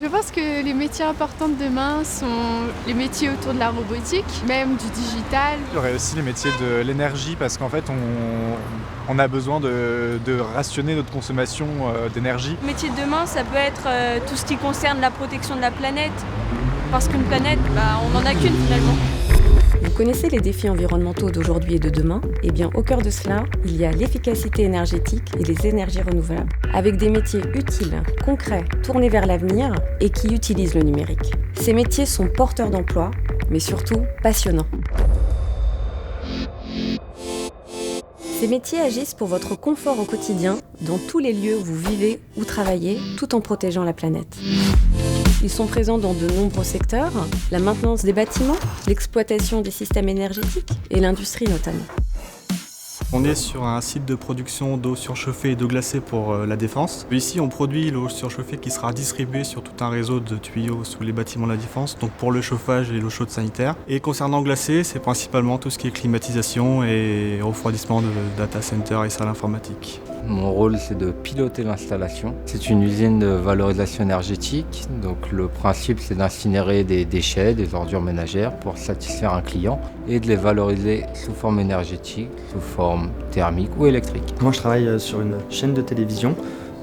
Je pense que les métiers importants de demain sont les métiers autour de la robotique, même du digital. Il y aurait aussi les métiers de l'énergie parce qu'en fait on a besoin de rationner notre consommation d'énergie. Le métier de demain, ça peut être tout ce qui concerne la protection de la planète. Parce qu'une planète, on n'en a qu'une finalement. Vous connaissez les défis environnementaux d'aujourd'hui et de demain ? Eh bien, au cœur de cela, il y a l'efficacité énergétique et les énergies renouvelables, avec des métiers utiles, concrets, tournés vers l'avenir et qui utilisent le numérique. Ces métiers sont porteurs d'emplois, mais surtout passionnants. Ces métiers agissent pour votre confort au quotidien, dans tous les lieux où vous vivez ou travaillez, tout en protégeant la planète. Ils sont présents dans de nombreux secteurs, la maintenance des bâtiments, l'exploitation des systèmes énergétiques et l'industrie notamment. On est sur un site de production d'eau surchauffée et d'eau glacée pour la Défense. Ici, on produit l'eau surchauffée qui sera distribuée sur tout un réseau de tuyaux sous les bâtiments de la Défense, donc pour le chauffage et l'eau chaude sanitaire. Et concernant glacé, c'est principalement tout ce qui est climatisation et refroidissement de data center et salles informatiques. Mon rôle, c'est de piloter l'installation. C'est une usine de valorisation énergétique. Donc le principe, c'est d'incinérer des déchets, des ordures ménagères pour satisfaire un client et de les valoriser sous forme énergétique, sous forme thermique ou électrique. Moi, je travaille sur une chaîne de télévision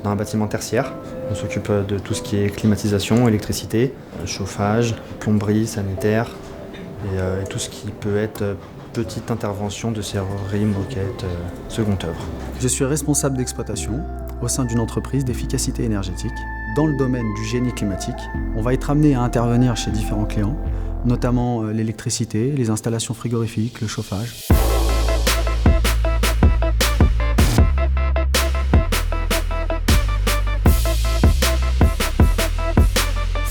dans un bâtiment tertiaire. On s'occupe de tout ce qui est climatisation, électricité, chauffage, plomberie, sanitaire et tout ce qui peut être petite intervention de serrurerie, moquette, seconde œuvre. Je suis responsable d'exploitation au sein d'une entreprise d'efficacité énergétique. Dans le domaine du génie climatique, on va être amené à intervenir chez différents clients, notamment l'électricité, les installations frigorifiques, le chauffage.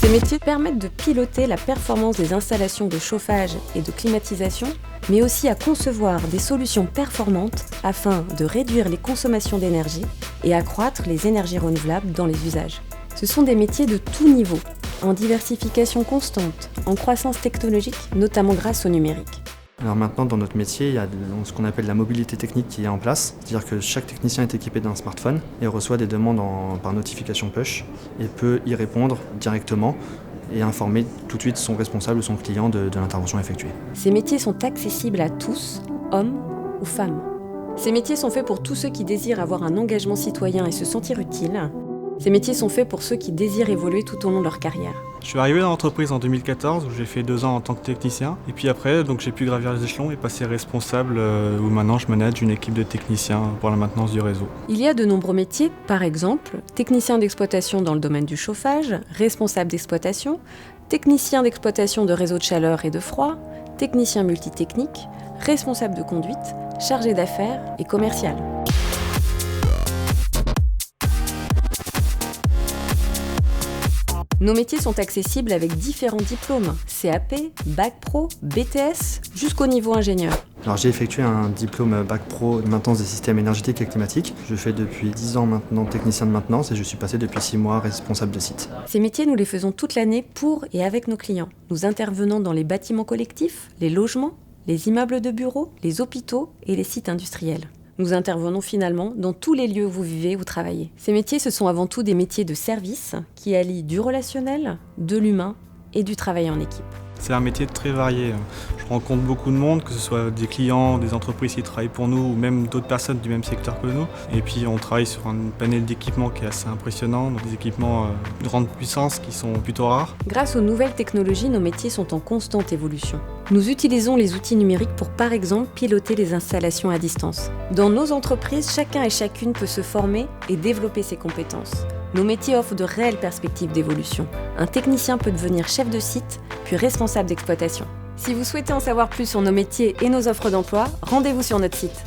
Ces métiers permettent de piloter la performance des installations de chauffage et de climatisation, mais aussi à concevoir des solutions performantes afin de réduire les consommations d'énergie et accroître les énergies renouvelables dans les usages. Ce sont des métiers de tout niveau, en diversification constante, en croissance technologique, notamment grâce au numérique. Alors maintenant, dans notre métier, il y a ce qu'on appelle la mobilité technique qui est en place. C'est-à-dire que chaque technicien est équipé d'un smartphone et reçoit des demandes par notification push et peut y répondre directement et informer tout de suite son responsable ou son client de l'intervention effectuée. Ces métiers sont accessibles à tous, hommes ou femmes. Ces métiers sont faits pour tous ceux qui désirent avoir un engagement citoyen et se sentir utile. Ces métiers sont faits pour ceux qui désirent évoluer tout au long de leur carrière. Je suis arrivé dans l'entreprise en 2014 où j'ai fait 2 ans en tant que technicien. Et puis après, j'ai pu gravir les échelons et passer responsable où maintenant je manage une équipe de techniciens pour la maintenance du réseau. Il y a de nombreux métiers, par exemple, technicien d'exploitation dans le domaine du chauffage, responsable d'exploitation, technicien d'exploitation de réseaux de chaleur et de froid, technicien multitechnique, responsable de conduite, chargé d'affaires et commercial. Nos métiers sont accessibles avec différents diplômes, CAP, Bac Pro, BTS, jusqu'au niveau ingénieur. Alors j'ai effectué un diplôme Bac Pro de maintenance des systèmes énergétiques et climatiques. Je fais depuis 10 ans maintenant technicien de maintenance et je suis passé depuis 6 mois responsable de site. Ces métiers, nous les faisons toute l'année pour et avec nos clients. Nous intervenons dans les bâtiments collectifs, les logements, les immeubles de bureaux, les hôpitaux et les sites industriels. Nous intervenons finalement dans tous les lieux où vous vivez ou travaillez. Ces métiers, ce sont avant tout des métiers de service qui allient du relationnel, de l'humain et du travail en équipe. C'est un métier très varié. Je rencontre beaucoup de monde, que ce soit des clients, des entreprises qui travaillent pour nous ou même d'autres personnes du même secteur que nous. Et puis on travaille sur un panel d'équipements qui est assez impressionnant, donc des équipements de grande puissance qui sont plutôt rares. Grâce aux nouvelles technologies, nos métiers sont en constante évolution. Nous utilisons les outils numériques pour, par exemple, piloter les installations à distance. Dans nos entreprises, chacun et chacune peut se former et développer ses compétences. Nos métiers offrent de réelles perspectives d'évolution. Un technicien peut devenir chef de site, puis responsable d'exploitation. Si vous souhaitez en savoir plus sur nos métiers et nos offres d'emploi, rendez-vous sur notre site.